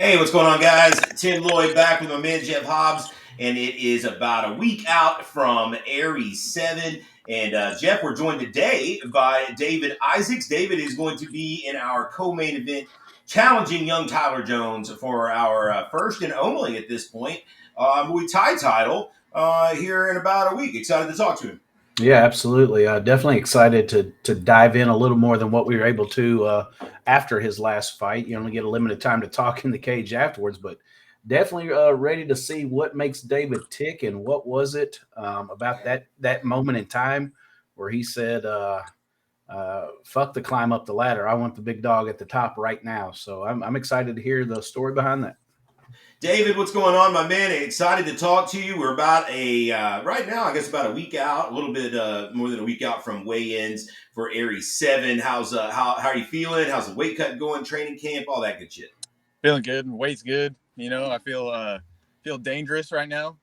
Hey, what's going on, guys? Tim Lloyd back with my man Jeff Hobbs, and it is about a week out from Aries 7. And Jeff, we're joined today by David Isaacs. David is going to be in our co-main event, challenging young Tyler Jones for our first and only at this point Muay Thai title here in about a week. Excited to talk to him. Yeah, absolutely. Definitely excited to dive in a little more than what we were able to after his last fight. You only get a limited time to talk in the cage afterwards, but definitely ready to see what makes David tick and what was it about that moment in time where he said, "Fuck the climb up the ladder. I want the big dog at the top right now." So I'm excited to hear the story behind that. David, what's going on, my man? Excited to talk to you. We're about right now, I guess about a week out, a little bit more than a week out from weigh-ins for Aries 7. How are you feeling? How's the weight cut going? Training camp, all that good shit. Feeling good. Weight's good. I feel dangerous right now.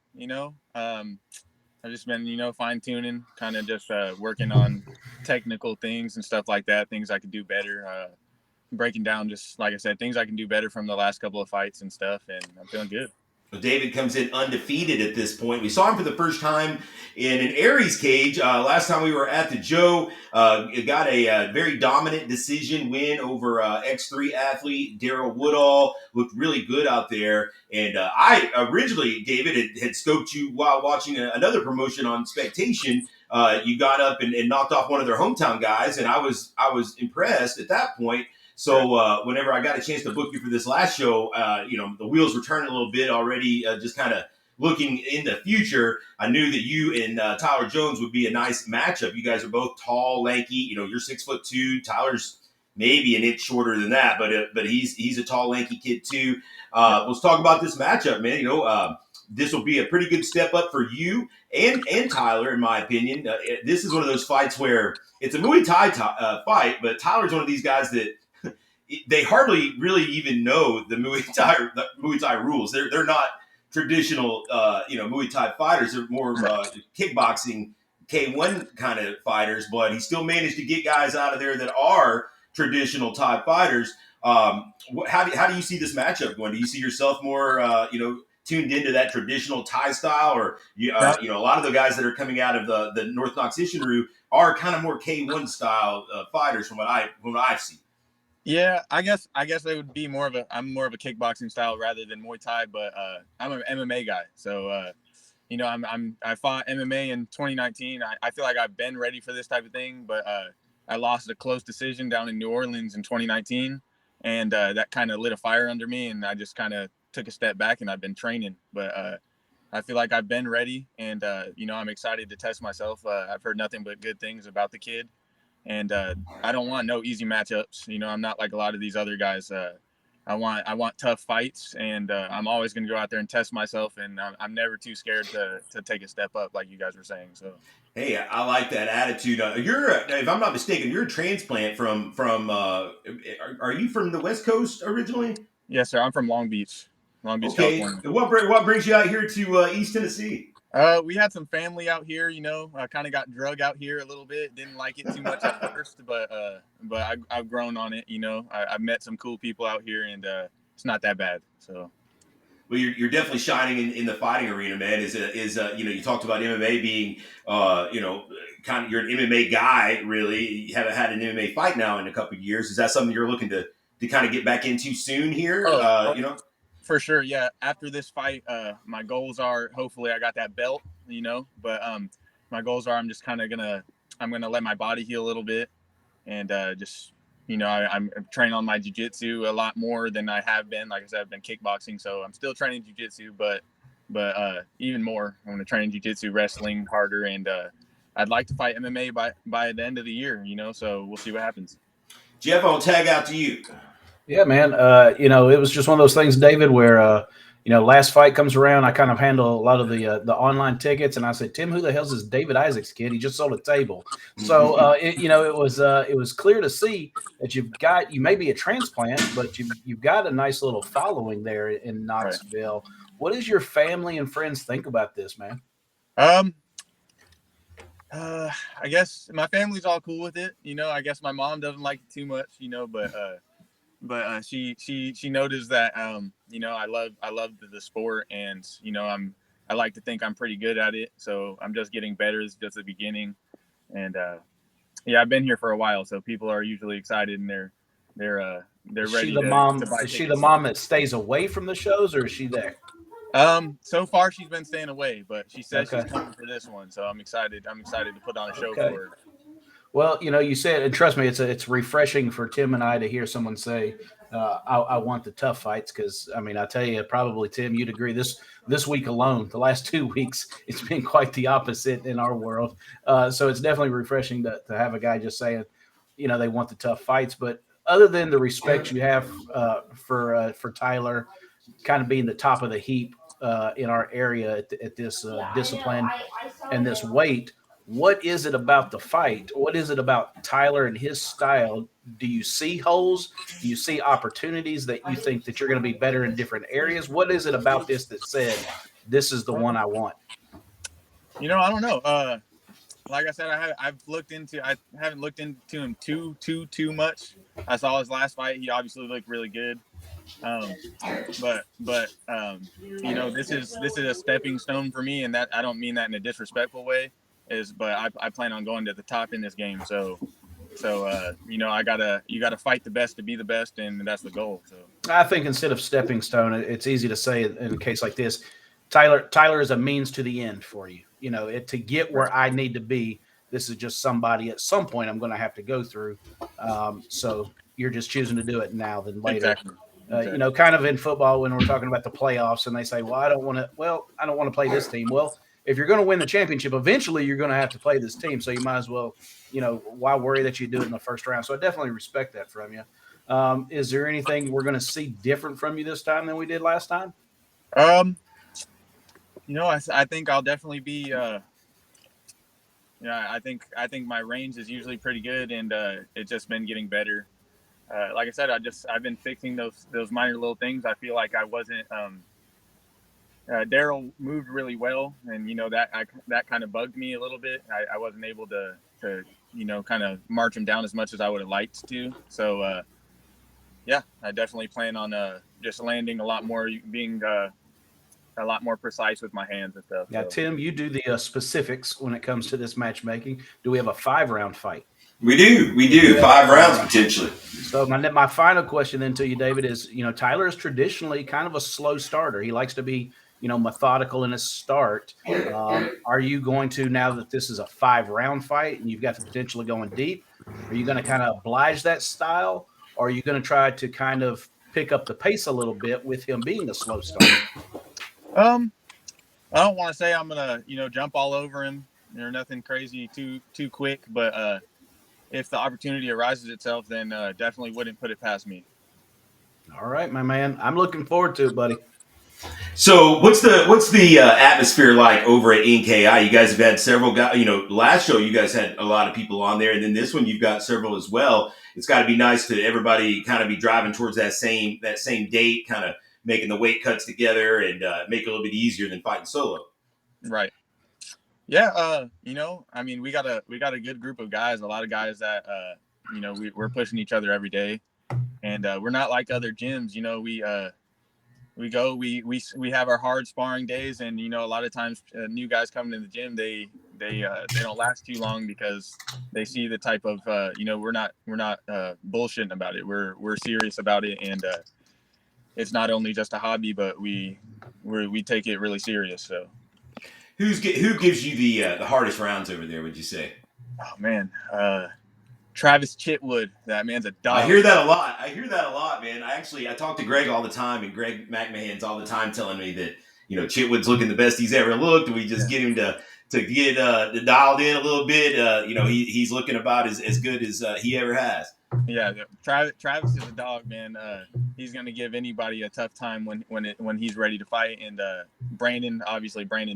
I've just been fine tuning, kind of just working on technical things and stuff like that. Things I could do better. Breaking down, just like I said, things I can do better from the last couple of fights and stuff, and I'm feeling good. David comes in undefeated at this point. We saw him for the first time in an Aries cage. Last time we were at the Joe, it got a very dominant decision win over X3 athlete Daryl Woodall. Looked really good out there. And I originally, David, had scoped you while watching another promotion on Spectation. You got up and knocked off one of their hometown guys, and I was impressed at that point. So whenever I got a chance to book you for this last show, the wheels were turning a little bit already, just kind of looking in the future. I knew that you and Tyler Jones would be a nice matchup. You guys are both tall, lanky. You're 6'2". Tyler's maybe an inch shorter than that, but he's a tall, lanky kid too. Let's talk about this matchup, man. This will be a pretty good step up for you and Tyler, in my opinion. This is one of those fights where it's a Muay Thai fight, but Tyler's one of these guys that they hardly really even know the Muay Thai rules. They're not traditional, Muay Thai fighters. They're more kickboxing K1 kind of fighters. But he still managed to get guys out of there that are traditional Thai fighters. How do you see this matchup going? Do you see yourself more, tuned into that traditional Thai style, or a lot of the guys that are coming out of the North Knox Ishinru are kind of more K1 style fighters from what I've seen. Yeah, I guess they would be I'm more of a kickboxing style rather than Muay Thai, but I'm an MMA guy. So I fought MMA in 2019. I feel like I've been ready for this type of thing, but I lost a close decision down in New Orleans in 2019, and that kind of lit a fire under me, and I just kind of took a step back, and I've been training. But I feel like I've been ready, and I'm excited to test myself. I've heard nothing but good things about the kid. And I don't want no easy matchups. I'm not like a lot of these other guys. I want tough fights, and I'm always going to go out there and test myself. And I'm never too scared to take a step up, like you guys were saying. So, hey, I like that attitude. If I'm not mistaken, you're a transplant from. Are you from the West Coast originally? Yes, sir. I'm from Long Beach, Okay. California. What brings you out here to East Tennessee? We had some family out here, I kind of got drug out here a little bit. Didn't like it too much at first, but I've grown on it. I've met some cool people out here, and it's not that bad. So, well, you're definitely shining in the fighting arena, man. You talked about MMA being, kind of you're an MMA guy. Really, you haven't had an MMA fight now in a couple of years. Is that something you're looking to kind of get back into soon here? For sure, yeah. After this fight, my goals are hopefully I got that belt, But my goals are I'm gonna let my body heal a little bit, and just I'm training on my jiu-jitsu a lot more than I have been. Like I said, I've been kickboxing, so I'm still training jiu-jitsu, but even more, I'm gonna train jiu-jitsu, wrestling harder, and I'd like to fight MMA by the end of the year. So we'll see what happens. Jeff, I'll tag out to you. Yeah, man. It was just one of those things, David, where last fight comes around. I kind of handle a lot of the online tickets, and I said, Tim, who the hell's this David Isaacs kid? He just sold a table. So it was clear to see that you may be a transplant, but you've got a nice little following there in Knoxville. Right. What does your family and friends think about this, man? I guess my family's all cool with it. I guess my mom doesn't like it too much, but she noticed that I love the sport, and I like to think I'm pretty good at it. So I'm just getting better. It's just the beginning, and I've been here for a while, so people are usually excited and they're Is she ready the to mom? buy Is she the tickets. mom that stays away from the shows, or is she there? So far she's been staying away, but she says Okay. she's coming for this one, so I'm excited. I'm excited to put on a show Okay. for her. Well, you said, and trust me, it's refreshing for Tim and I to hear someone say, I want the tough fights," because I mean, I tell you, probably Tim, you'd agree. This week alone, the last 2 weeks, it's been quite the opposite in our world. So it's definitely refreshing to have a guy just saying, they want the tough fights. But other than the respect you have for Tyler, kind of being the top of the heap in our area at this discipline and this weight. What is it about the fight? What is it about Tyler and his style? Do you see holes? Do you see opportunities that you think that you're going to be better in different areas? What is it about this that said, this is the one I want? I don't know. Like I said, I haven't looked into him too much. I saw his last fight. He obviously looked really good. But this is a stepping stone for me, and that I don't mean that in a disrespectful way. But I plan on going to the top in this game. So you gotta fight the best to be the best, and that's the goal. So I think instead of stepping stone, it's easy to say in a case like this, Tyler is a means to the end for you. To get where I need to be. This is just somebody at some point I'm going to have to go through. So you're just choosing to do it now than later. exactly. Kind of in football when we're talking about the playoffs, and they say, "Well, I don't want to play this team." Well, if you're going to win the championship, eventually you're going to have to play this team. So you might as well, why worry that you do it in the first round? So I definitely respect that from you. Is there anything we're going to see different from you this time than we did last time? I think I'll definitely be. I think my range is usually pretty good, and it's just been getting better. Like I said, I've been fixing those minor little things. I feel like I wasn't. Daryl moved really well, and that kind of bugged me a little bit. I wasn't able to kind of march him down as much as I would have liked to. So I definitely plan on just landing a lot more, being a lot more precise with my hands and stuff. Yeah, so. Tim, you do the specifics when it comes to this matchmaking. Do we have a 5-round fight? We do 5 rounds potentially. So my final question then to you, David, is Tyler is traditionally kind of a slow starter. He likes to be methodical in his start. Are you going to, now that this is a 5-round fight and you've got the potential of going deep, are you going to kind of oblige that style, or are you going to try to kind of pick up the pace a little bit with him being a slow starter? I don't want to say I'm gonna jump all over him or nothing crazy too quick, but if the opportunity arises itself, then definitely wouldn't put it past me. All right, my man. I'm looking forward to it, buddy. So what's the atmosphere like over at NKI? You guys have had several guys. Last show you guys had a lot of people on there, and then this one you've got several as well. It's got to be nice to everybody kind of be driving towards that same date, kind of making the weight cuts together and make it a little bit easier than fighting solo. Right. Yeah. I mean, we got a good group of guys. A lot of guys that we're pushing each other every day, and we're not like other gyms. We have our hard sparring days, and a lot of times new guys coming to the gym, they don't last too long because they see the type of we're not bullshitting about it. We're serious about it, and it's not only just a hobby, but we take it really serious. So who gives you the hardest rounds over there, would you say? Oh man, Travis Chitwood. That man's a dog. I hear that a lot, man. I talk to Greg all the time, and Greg McMahon's all the time telling me that Chitwood's looking the best he's ever looked. We just get him to get dialed in a little bit. He's looking about as good as he ever has. Yeah, Travis is a dog, man. He's gonna give anybody a tough time when he's ready to fight. And Brandon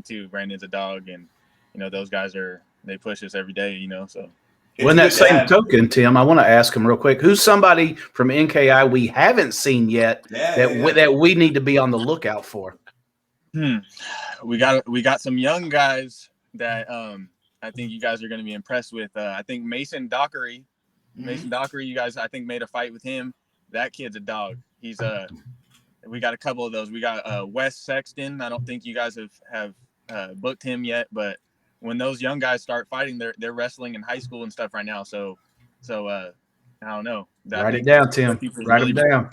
too. Brandon's a dog, and those guys they push us every day. So. When that same token, Tim, I want to ask him real quick. Who's somebody from NKI we haven't seen yet that we need to be on the lookout for? We got some young guys that I think you guys are going to be impressed with. I think Mason Dockery. Mm-hmm. Mason Dockery, you guys, I think, made a fight with him. That kid's a dog. He's we got a couple of those. We got Wes Sexton. I don't think you guys have booked him yet, but when those young guys start fighting, they're wrestling in high school and stuff right now. So I don't know. I Write it think down, the Tim. future's Write really them down.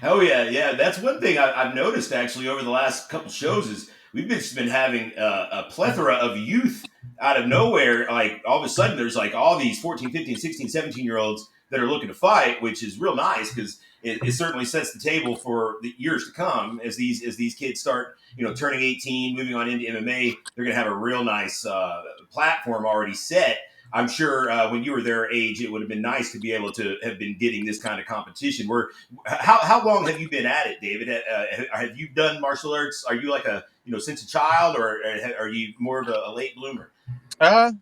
Oh yeah. That's one thing I've noticed actually over the last couple shows is we've been having a plethora of youth out of nowhere. Like all of a sudden, there's like all these 14, 15, 16, 17-year-olds that are looking to fight, which is real nice because it certainly sets the table for the years to come as these kids start turning 18, moving on into MMA. They're going to have a real nice platform already set. I'm sure when you were their age, it would have been nice to be able to have been getting this kind of competition. How long have you been at it, David? Have you done martial arts? Are you like since a child, or are you more of a late bloomer? I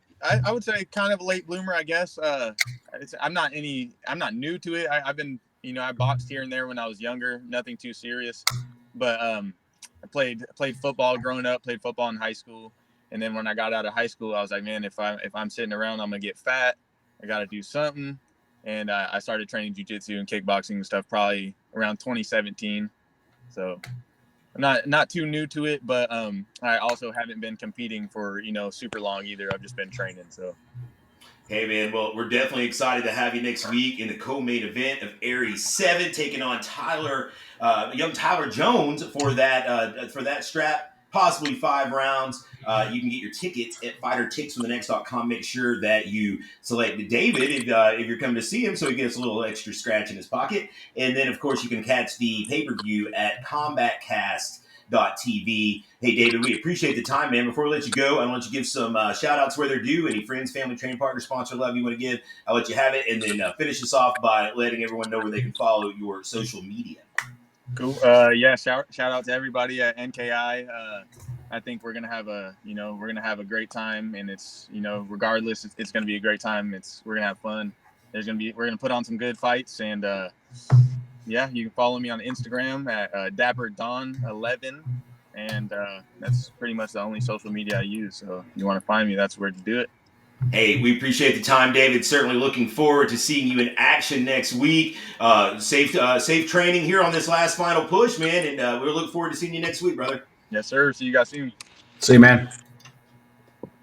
would say kind of a late bloomer, I guess. I'm not new to it. I've been, I boxed here and there when I was younger, nothing too serious. But I played football growing up, played football in high school. And then when I got out of high school, I was like, man, if I'm sitting around, I'm gonna get fat. I got to do something. And I started training jiu-jitsu and kickboxing and stuff probably around 2017. So I'm not too new to it, but I also haven't been competing for super long either. I've just been training. So Hey man, well we're definitely excited to have you next week in the co-main event of Aries 7, taking on young Tyler Jones for that strap. Possibly 5 rounds. You can get your tickets at fighterticksfromthenext.com. Make sure that you select David if you're coming to see him, so he gets a little extra scratch in his pocket. And then, of course, you can catch the pay-per-view at combatcast.tv. Hey, David, we appreciate the time, man. Before we let you go, I want you to give some shout-outs where they're due. Any friends, family, training partner, sponsor, love you want to give, I'll let you have it. And then finish us off by letting everyone know where they can follow your social media. Cool. Yeah. Shout out to everybody at NKI. I think we're gonna have a great time, and it's regardless, it's gonna be a great time. We're gonna have fun. We're gonna put on some good fights, and yeah, you can follow me on Instagram at DapperDon11, and that's pretty much the only social media I use. So if you want to find me, that's where to do it. Hey, we appreciate the time, David. Certainly looking forward to seeing you in action next week. Safe training here on this last final push, man, and we'll look forward to seeing you next week, brother. Yes, sir. See you guys soon. See you, man.